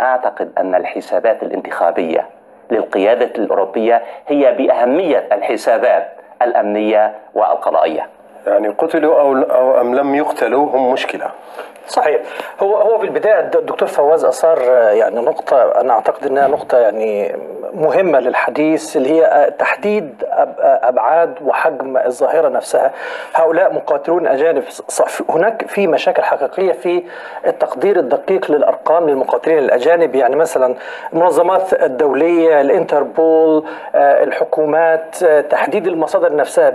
أعتقد أن الحسابات الانتخابية للقيادة الأوروبية هي بأهمية الحسابات الأمنية والقضائية. يعني قتلوا أو أم لم يقتلوا هم مشكلة. صحيح. هو في البداية الدكتور فواز أثار يعني نقطة أنا أعتقد أنها نقطة يعني مهمة للحديث، اللي هي تحديد أبعاد وحجم الظاهرة نفسها. هؤلاء مقاتلون أجانب، هناك في مشاكل حقيقية في التقدير الدقيق للأرقام للمقاتلين الأجانب. يعني مثلا المنظمات الدولية، الانتربول، الحكومات، تحديد المصادر نفسها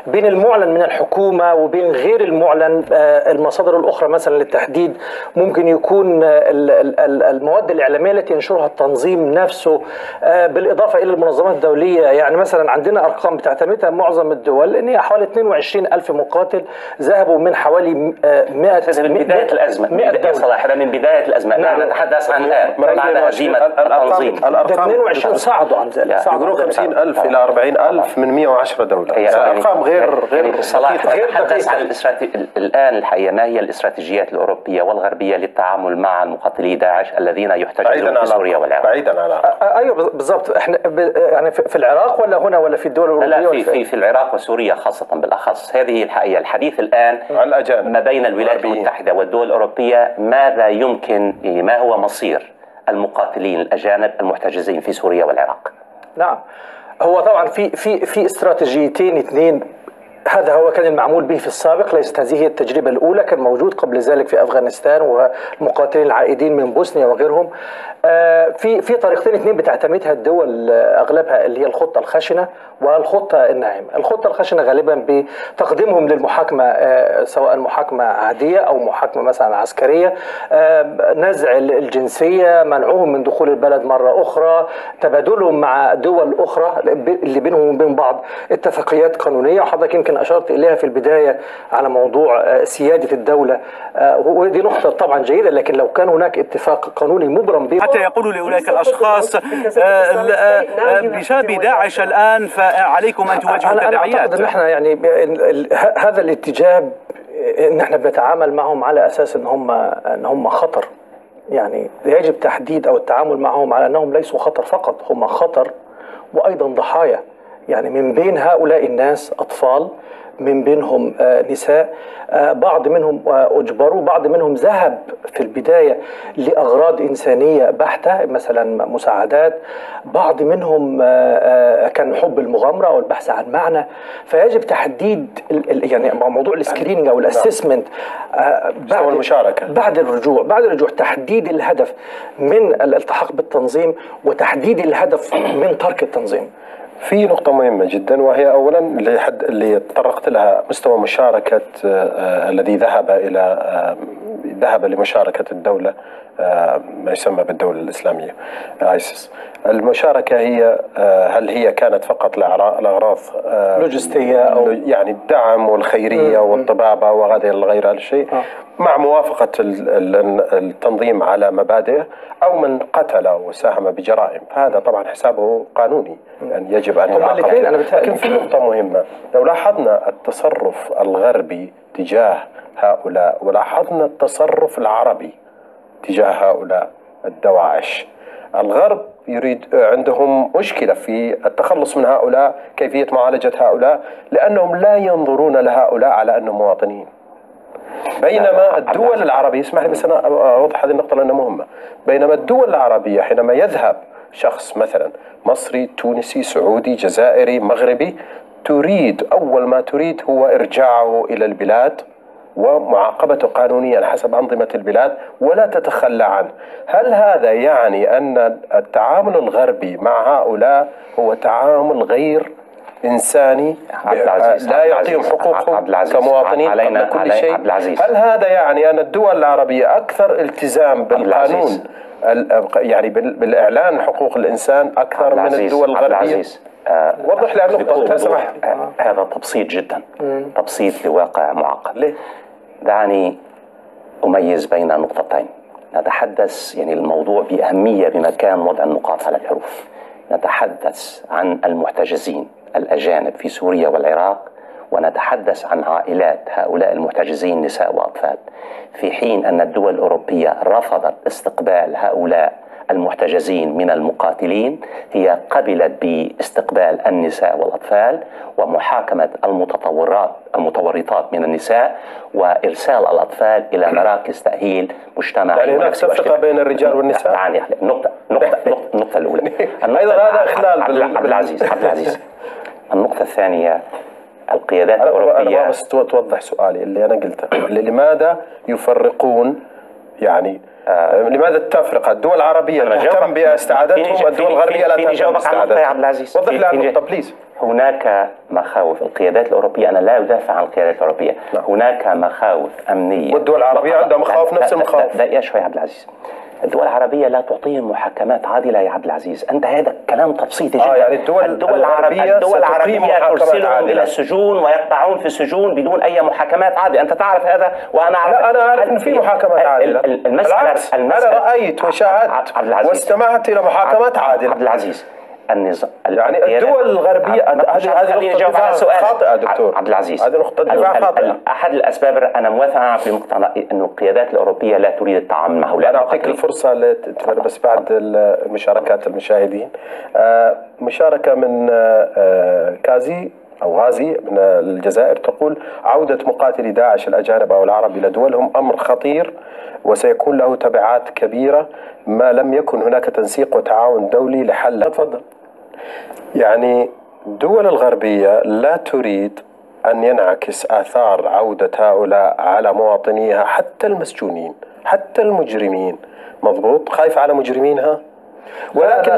بين المعلن من الحكومة وبين غير المعلن. المصادر الأخرى مثلا للتحديد ممكن يكون المواد الإعلامية التي ينشرها التنظيم نفسه، بالإضافة إلى المنظمات الدولية. يعني مثلا عندنا أرقام بتعتمدها معظم الدول إن هي حوالي 22 ألف مقاتل ذهبوا من حوالي 100 من بداية الأزمة. من بداية الأزمة. نحن نتحدث عن الآن بعد هزيمة التنظيم. الأرقام 22 صعدوا عن ذلك، يقولون 50,000 إلى 40,000 من 110 دولة. أرقام غير صلاح. نتحدث عن الآن الحقيقة ما هي الاستراتيجيات الأوروبية والغربية للتعامل مع مقاتلي داعش الذين يحتجزون في سوريا والعراق؟ بعيدا عن ايوه بالضبط. احنا يعني في العراق ولا هنا ولا في الدول الأوروبية؟ لا، في العراق وسوريا خاصة بالأخص. هذه الحقيقة الحديث الآن ما بين الولايات المتحدة والدول الأوروبية. ماذا يمكن ما هو مصير المقاتلين الأجانب المحتجزين في سوريا والعراق؟ نعم، هو طبعا في استراتيجيتين اثنين. هذا هو كان المعمول به في السابق، ليست هذه هي التجربة الأولى. كان موجود قبل ذلك في أفغانستان والمقاتلين العائدين من بوسنيا وغيرهم. في طريقتين اثنين بتعتمدها الدول أغلبها، اللي هي الخطة الخشنة والخطة الناعمة. الخطة الخشنة غالبا بتقديمهم للمحاكمة، سواء محاكمة عادية أو محاكمة مثلا عسكرية، نزع الجنسية، منعهم من دخول البلد مرة أخرى، تبادلهم مع دول أخرى اللي بينهم وبين بعض اتفاقيات قانونية. وحضرتك يمكن أشرت إليها في البداية على موضوع سيادة الدولة، ودي نقطة طبعا جيدة. لكن لو كان هناك اتفاق قانوني مبرم به حتى يقولوا لأولئك الأشخاص بسبب داعش الآن فعليكم أن تواجهوا التداعيات. أنا أعتقد أن احنا يعني هذا الاتجاه ان احنا بنتعامل معهم على أساس ان هم خطر. يعني يجب تحديد أو التعامل معهم على أنهم ليسوا خطر فقط، هم خطر وأيضا ضحايا. يعني من بين هؤلاء الناس أطفال، من بينهم نساء، بعض منهم أجبروا، بعض منهم ذهب في البداية لأغراض إنسانية بحتة مثلا مساعدات، بعض منهم كان حب المغامرة أو البحث عن معنى. فيجب تحديد يعني موضوع السكرينينج أو الأسسمنت بعد الرجوع تحديد الهدف من الالتحاق بالتنظيم وتحديد الهدف من ترك التنظيم. في نقطة مهمة جدا، وهي أولا اللي تطرقت لها مستوى مشاركة الذي ذهب لمشاركة الدولة ما يسمى بالدولة الإسلامية ISIS. المشاركة هل هي كانت فقط لأغراض لوجستية أو يعني الدعم والخيرية والطبابة وغير هذا الشيء، مع موافقة التنظيم على مبادئه، أو من قتل وساهم بجرائم؟ فهذا طبعا حسابه قانوني، يعني يجب أن يعاقب. لكن في نقطة مهمة، لو لاحظنا التصرف الغربي تجاه هؤلاء ولاحظنا التصرف العربي تجاه هؤلاء الدواعش، الغرب عندهم مشكلة في التخلص من هؤلاء، كيفية معالجة هؤلاء، لأنهم لا ينظرون لهؤلاء على أنهم مواطنين. بينما الدول العربية، اسمح لي بس أنا أوضح هذه النقطة لأنها مهمة، بينما الدول العربية حينما يذهب شخص مثلا مصري، تونسي، سعودي، جزائري، مغربي، أول ما تريد هو إرجاعه إلى البلاد ومعاقبته قانونيا حسب أنظمة البلاد ولا تتخلى عنه. هل هذا يعني أن التعامل الغربي مع هؤلاء هو تعامل غير إنساني، لا يعطيهم حقوقهم كمواطنين قبل كل شيء؟ هل هذا يعني أن الدول العربية أكثر التزام بالقانون، يعني بالإعلان حقوق الإنسان أكثر من الدول الغربية؟ وضح لي النقطة سمح. هذا تبسيط جدا، تبسيط لواقع معقد. ليه؟ دعني أميز بين نقطتين. نتحدث يعني الموضوع بأهمية بمكان وضع النقاط على الحروف. نتحدث عن المحتجزين الأجانب في سوريا والعراق، ونتحدث عن عائلات هؤلاء المحتجزين نساء وأطفال، في حين أن الدول الأوروبية رفضت استقبال هؤلاء المحتجزين من المقاتلين، هي قبلت باستقبال النساء والأطفال ومحاكمة المتورطات من النساء وإرسال الأطفال إلى مراكز تأهيل مجتمعي. يعني هناك تفرقة بين الرجال والنساء. يعني النقطة الأولى. أيضا هذا إخلال عبد العزيز. النقطة الثانية، القيادات الأوروبية. أنا بس توضح سؤالي اللي أنا قلته، لماذا يفرقون يعني لماذا التفرقة؟ الدول العربية تهتم باستعادتهم، الدول الغربية لا تهتم باستعادتهم. وضح لي النقطة بليز. هناك مخاوف القيادات الأوروبية، أنا لا أدافع عن القيادات الأوروبية، هناك مخاوف أمنية، والدول العربية عندها مخاوف نفس المخاوف. دقيقة شوي يا عبد العزيز. الدول العربية لا تعطيهم محاكمات عادلة يا عبد العزيز، أنت هذا كلام تبسيطي جدا. يعني الدول العربية ترسلهم إلى السجون ويقطعون في السجون بدون أي محاكمات عادلة، أنت تعرف هذا وأنا أعرف. لا، أنا أعرف أن في محاكمات عادلة. المسألة أنا رأيت وشاهدت واستمعت إلى محاكمات عادلة. عبد العزيز، النظام يعني الدول الغربية هذه نقطة خاطئة دكتور عبد العزيز. هذه نقطة دفاع خاطئة. أحد الأسباب أنا موافق في نقطة أن القيادات الأوروبية لا تريد التعامل مع هؤلاء. أنا أعطيك الفرصة بس بعد مشاركات المشاهدين. مشاركة من كازي أو غازي من الجزائر تقول: عودة مقاتلي داعش الأجانب أو العرب إلى دولهم أمر خطير وسيكون له تبعات كبيرة ما لم يكن هناك تنسيق وتعاون دولي لحل. تفضل. يعني الدول الغربية لا تريد أن ينعكس آثار عودة هؤلاء على مواطنيها، حتى المسجونين حتى المجرمين. مضبوط، خايفة على مجرمينها، ولكن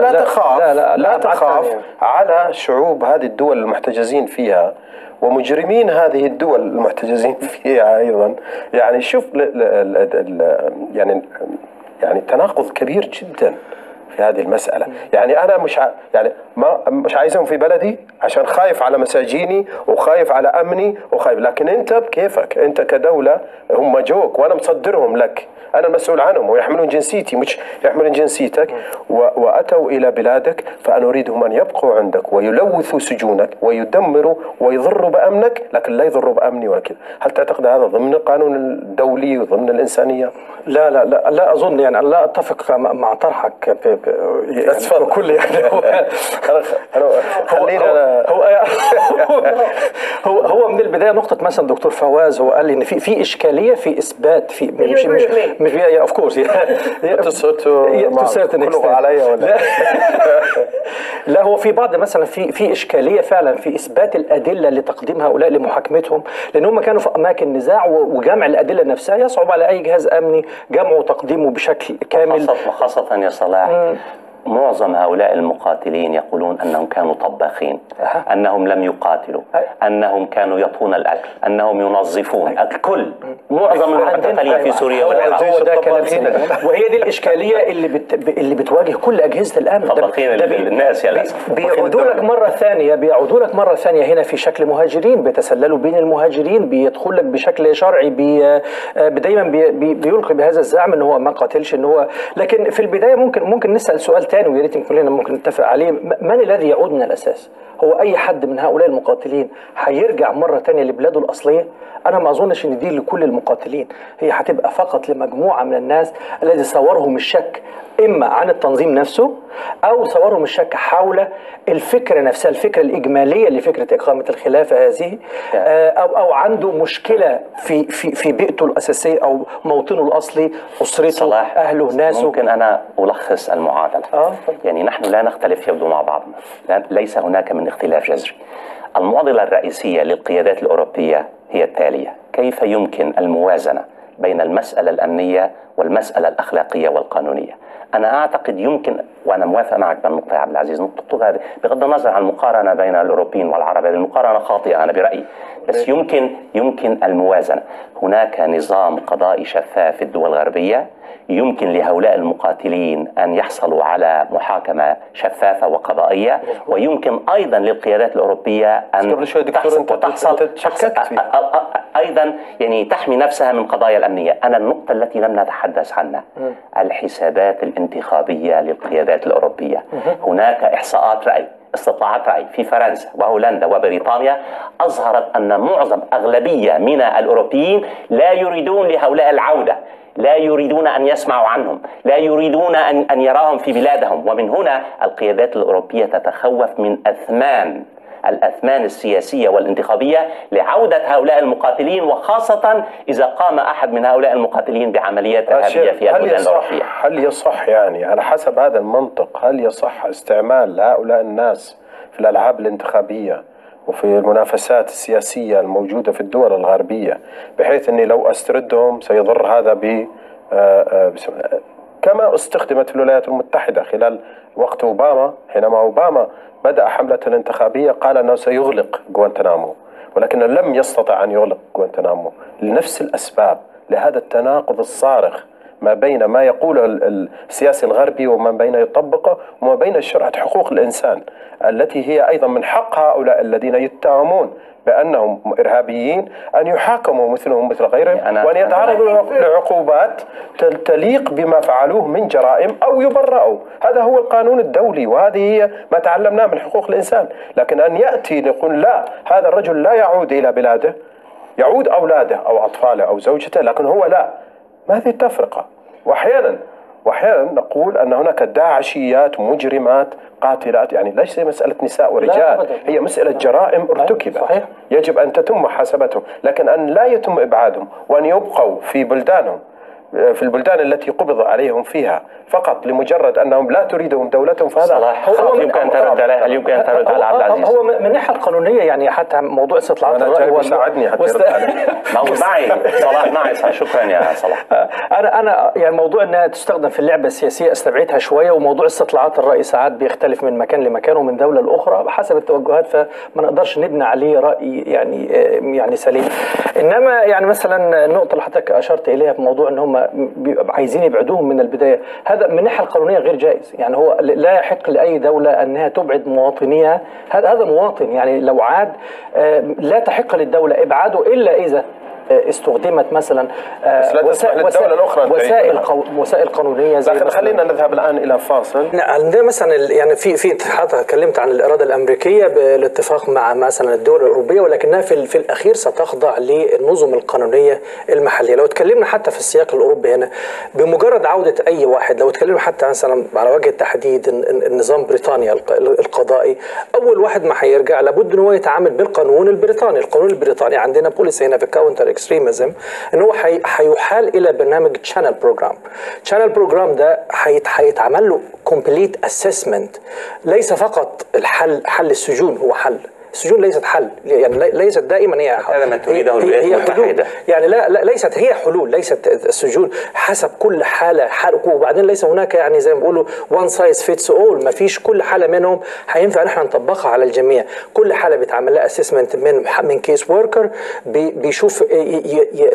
لا تخاف على شعوب هذه الدول المحتجزين فيها ومجرمين هذه الدول المحتجزين فيها أيضا. يعني شوف يعني تناقض كبير جدا في هذه المسألة. يعني أنا مش عايزهم في بلدي عشان خايف على مساجيني وخايف على أمني وخايف، لكن أنت بكيفك، أنت كدولة هم جوك وأنا مصدرهم لك، أنا المسؤول عنهم ويحملون جنسيتي مش يحملون جنسيتك، وأتوا إلى بلادك، فأنا أريدهم أن يبقوا عندك ويلوثوا سجونك ويدمروا ويضروا بأمنك، لكن لا يضروا بأمني ولا كذا. هل تعتقد هذا ضمن القانون الدولي وضمن الإنسانية؟ لا أظن، يعني لا أتفق مع طرحك بكل يعني هو من البداية نقطة. مثلا دكتور فواز هو قال لي إن في إشكالية في إثبات مش اوف كورس عليا ولا لا، هو في بعض مثلا في اشكاليه فعلا في اثبات الادله لتقديم هؤلاء لمحاكمتهم، لان هم كانوا في اماكن نزاع وجمع الادله نفسها يصعب على اي جهاز امني جمعه وتقديمه بشكل كامل. خاصه يا صلاح معظم هؤلاء المقاتلين يقولون أنهم كانوا طباخين، أنهم لم يقاتلوا، أنهم كانوا يطهون الأكل، أنهم ينظفون الكل. معظم المعتقلين في سوريا والعراق وهي دي الإشكالية اللي بتواجه كل أجهزة الأمن. طباخين الناس بيعودوا لك مرة ثانية هنا في شكل مهاجرين، بيتسللوا بين المهاجرين، بيدخل لك بشكل شرعي، دايما بيلقي بهذا الزعم ان هو ما قاتلش، ان هو. لكن في البداية ممكن نسأل سؤال تاني ويا ريت كلنا ممكن نتفق عليه: من الذي يعود من الأساس؟ هو أي حد من هؤلاء المقاتلين هيرجع مرة تانية لبلاده الأصلية؟ أنا ما أظنش إن دي لكل المقاتلين، هي هتبقى فقط لمجموعة من الناس الذي صورهم الشك إما عن التنظيم نفسه أو صورهم الشك حول الفكرة نفسها، الفكرة الإجمالية لفكرة إقامة الخلافة هذه، أو عنده مشكلة في بيئته الأساسية أو موطنه الأصلي، أسرته، أهله، ناسه. ممكن أنا ألخص المعادلة. يعني نحن لا نختلف يبدو مع بعضنا، ليس هناك من اختلاف جذري. المعضلة الرئيسية للقيادات الأوروبية هي التالية: كيف يمكن الموازنة بين المسألة الأمنية والمسألة الأخلاقية والقانونية؟ أنا أعتقد يمكن، وأنا موافق معك بالنقطة يا عبد العزيز، نقطة هذه بغض النظر عن المقارنة بين الأوروبيين والعرب، هذه المقارنة خاطئة أنا برأيي، بس يمكن الموازنة. هناك نظام قضائي شفاف في الدول الغربية، يمكن لهؤلاء المقاتلين أن يحصلوا على محاكمة شفافة وقضائية، ويمكن أيضا للقيادات الأوروبية أن تحصل أيضا يعني تحمي نفسها من قضايا الأمنية. أنا النقطة التي لم نتحدث عنها الحسابات الانتخابية للقيادات الأوروبية. هناك إحصاءات رأي استطلاعات رأي في فرنسا وهولندا وبريطانيا أظهرت أن معظم أغلبية من الأوروبيين لا يريدون لهؤلاء العودة، لا يريدون أن يسمعوا عنهم، لا يريدون أن يراهم في بلادهم. ومن هنا القيادات الأوروبية تتخوف من الأثمان السياسية والانتخابية لعودة هؤلاء المقاتلين، وخاصة إذا قام أحد من هؤلاء المقاتلين بعمليات إرهابية في البلدان الأوروبية. هل يصح يعني على حسب هذا المنطق هل يصح استعمال هؤلاء الناس في الألعاب الانتخابية وفي المنافسات السياسية الموجودة في الدول الغربية بحيث أني لو أستردهم سيضر هذا كما استخدمت في الولايات المتحدة خلال وقت أوباما، حينما أوباما بدأ حملة انتخابية قال أنه سيغلق غوانتنامو، ولكن لم يستطع أن يغلق غوانتنامو لنفس الأسباب، لهذا التناقض الصارخ ما بين ما يقوله السياسي الغربي وما بين يطبقه وما بين شرعة حقوق الإنسان التي هي أيضا من حق هؤلاء الذين يتهمون بأنهم إرهابيين أن يحاكموا مثلهم مثل غيرهم وأن يتعرضوا لعقوبات تليق بما فعلوه من جرائم أو يبرئوا. هذا هو القانون الدولي وهذه هي ما تعلمناه من حقوق الإنسان. لكن أن يأتي يقول لا هذا الرجل لا يعود إلى بلاده، يعود أولاده أو أطفاله أو زوجته، لكن هو لا، ما هذه التفرقة. وأحيانا نقول أن هناك داعشيات مجرمات قاتلات، يعني ليس مسألة نساء ورجال، هي مسألة جرائم ارتكبت يجب أن تتم محاسبتهم، لكن أن لا يتم إبعادهم وأن يبقوا في بلدانهم، في البلدان التي قبض عليهم فيها فقط لمجرد أنهم لا تريدهم دولتهم. فهذا هو يمكن أن ترد عليه، يمكن أن ترد على عبد العزيز. هو من الناحية القانونية يعني حتى موضوع استطلاعات الرأي هو ساعدني حتى معي صلاح معي. شكرا يا صلاح. أنا يعني موضوع أنها تستخدم في اللعبة السياسية استبعدها شوية، وموضوع استطلاعات الرأي ساعات بيختلف من مكان لمكان ومن دولة لأخرى حسب التوجهات، فما نقدرش نبني عليه رأي يعني سليم. إنما يعني مثلا النقطة اللي حضرتك أشرت إليها في موضوع أن هم عايزين يبعدوهم من البداية، هذا من الناحية القانونية غير جائز. يعني هو لا يحق لأي دولة أنها تبعد مواطنيها، هذا مواطن يعني لو عاد لا تحق للدولة إبعاده إلا إذا استخدمت مثلا وسائل قانونيه. لكن خلينا نذهب الان الى فاصل. عندنا مثلا يعني في حتى تكلمت عن الاراده الامريكيه بالاتفاق مع مثلا الدول الاوروبيه، ولكنها في الاخير ستخضع للنظم القانونيه المحليه. لو تكلمنا حتى في السياق الاوروبي هنا بمجرد عوده اي واحد، لو تكلمنا حتى مثلا على وجه التحديد النظام بريطانيا القضائي، اول واحد ما هيرجع لابد ان هو يتعامل بالقانون البريطاني. القانون البريطاني عندنا بوليسي هنا في كاونتر اكستريميزم ان هو هيحال الى برنامج تشانل بروجرام. تشانل بروجرام ده هيتعمل له كومبليت اسسمنت، ليس فقط حل السجون هو حل. السجون ليست حل، يعني ليست دائما هي حل. هذا ما تريده الولايات المتحدة. يعني لا ليست هي حلول، ليست السجون حسب كل حالة وبعدين ليس هناك يعني زي ما بيقولوا one size fits all، ما فيش كل حالة منهم هينفع نحن نطبقها على الجميع. كل حالة بيتعمل لها اسسمنت من كيس وركر بيشوف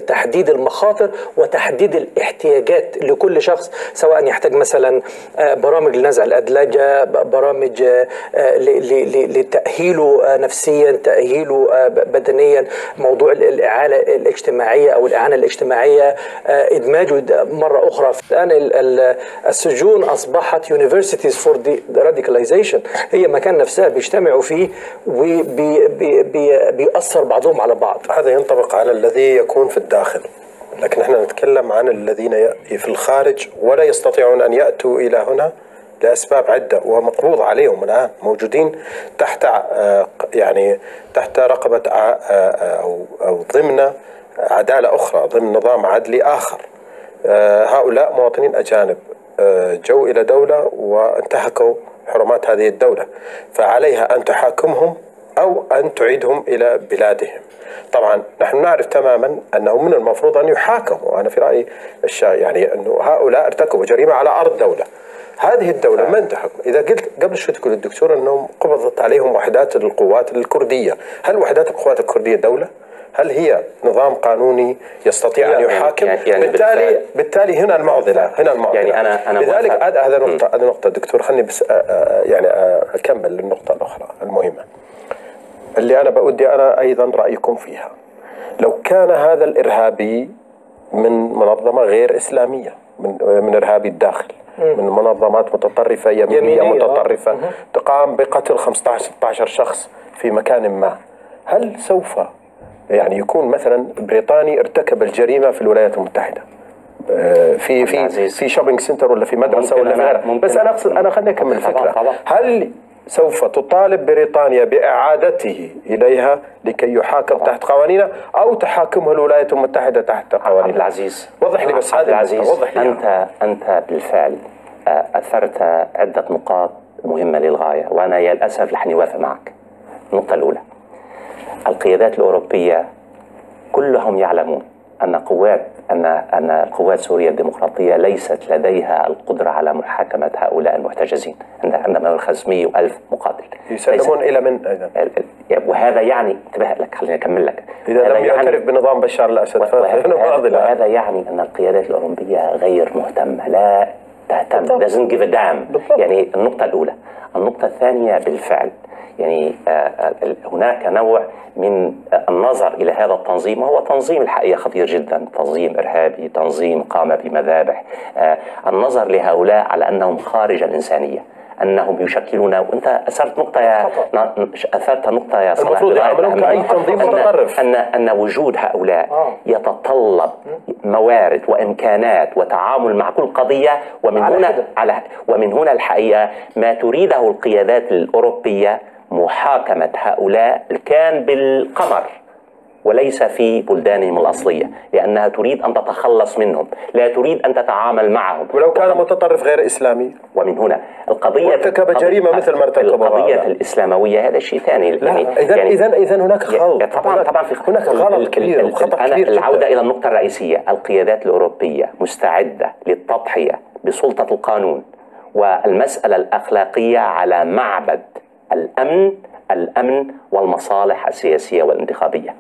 تحديد المخاطر وتحديد الاحتياجات لكل شخص، سواء يحتاج مثلا برامج لنزع الأدلجة، برامج لتأهيله نفسيا، تأهيله بدنيا، موضوع الإعالة الاجتماعية أو الإعانة الاجتماعية، إدماجه مرة أخرى. الآن السجون أصبحت universities for the radicalization، هي مكان نفسها بيجتمعوا فيه وبيأثر بعضهم على بعض. هذا ينطبق على الذي يكون في الداخل، لكن احنا نتكلم عن الذين في الخارج ولا يستطيعون أن يأتوا إلى هنا لأسباب عدة، ومقبوض عليهم الآن، موجودين تحت رقبة أو ضمن عدالة أخرى، ضمن نظام عدلي آخر. هؤلاء مواطنين أجانب جو إلى دولة وانتهكوا حرمات هذه الدولة، فعليها أن تحاكمهم أو أن تعيدهم إلى بلادهم. طبعا نحن نعرف تماما أنه من المفروض أن يحاكموا. أنا في رأيي يعني أنه هؤلاء ارتكبوا جريمة على أرض دولة. هذه الدولة من تحكم؟ إذا قلت قبل شوي تقول الدكتور أنهم قبضت عليهم وحدات القوات الكردية، هل وحدات القوات الكردية دولة؟ هل هي نظام قانوني يستطيع أن يحاكم؟ يعني بالتالي هنا المعضلة. يعني أنا لذلك هذا نقطة دكتور، خلني بس يعني أكمل النقطة الأخرى المهمة اللي أنا بودي أنا أيضا رأيكم فيها. لو كان هذا الإرهابي من منظمة غير إسلامية، من إرهابي الداخل، من منظمات متطرفة يمينية متطرفة تقام بقتل 15-16 شخص في مكان ما. هل سوف يعني يكون مثلا بريطاني ارتكب الجريمة في الولايات المتحدة في شوبينج سنتر ولا في مدرسة ولا في غيرها، بس أنا أقصد، أنا خليني أكمل الفكرة. هل سوف تطالب بريطانيا بإعادته إليها لكي يحاكم تحت قوانينها، أو تحاكمه الولايات المتحدة تحت قوانينها؟ عبد العزيز، وضح لي بس هذا العزيز، أنت بالفعل أثرت عدة نقاط مهمة للغاية، وأنا يا للأسف لحني وافق معك. النقطة الأولى، القيادات الأوروبية كلهم يعلمون أن القوات سوريا الديمقراطية ليست لديها القدرة على محاكمة هؤلاء المحتجزين. عندما 500,000 مقاتل يسلمون إلى من أيضا، وهذا يعني، انتبه لك، خليني أكمل لك، إذا لم يعترف بنظام بشار الأسد، وهذا يعني أن القيادات الأوروبية غير مهتمة، لا تهتم، doesn't give a damn. يعني النقطة الأولى. النقطة الثانية، بالفعل يعني هناك نوع من النظر إلى هذا التنظيم، وهو تنظيم الحقيقة خطير جدا، تنظيم إرهابي، تنظيم قام بمذابح، النظر لهؤلاء على أنهم خارج الإنسانية، أنهم يشكلون، وأنت أثرت نقطة يا صلاح، المفروض يعملون كأي تنظيم متطرف، أن وجود هؤلاء يتطلب موارد وإمكانات وتعامل مع كل قضية، ومن هنا الحقيقة ما تريده القيادات الأوروبية محاكمة هؤلاء كان بالقمر وليس في بلدانهم الأصلية، لأنها تريد أن تتخلص منهم، لا تريد أن تتعامل معهم ولو كان متطرف غير إسلامي. ومن هنا القضية وارتكب جريمة مثل ما ارتكبها. القضية الإسلاموية هذا شيء ثاني. إذا هناك خلط، طبعا هناك غلط كبير وخطأ كبير. العودة إلى النقطة الرئيسية، القيادات الأوروبية مستعدة للتضحية بسلطة القانون والمسألة الأخلاقية على معبد الأمن والمصالح السياسية والانتخابية.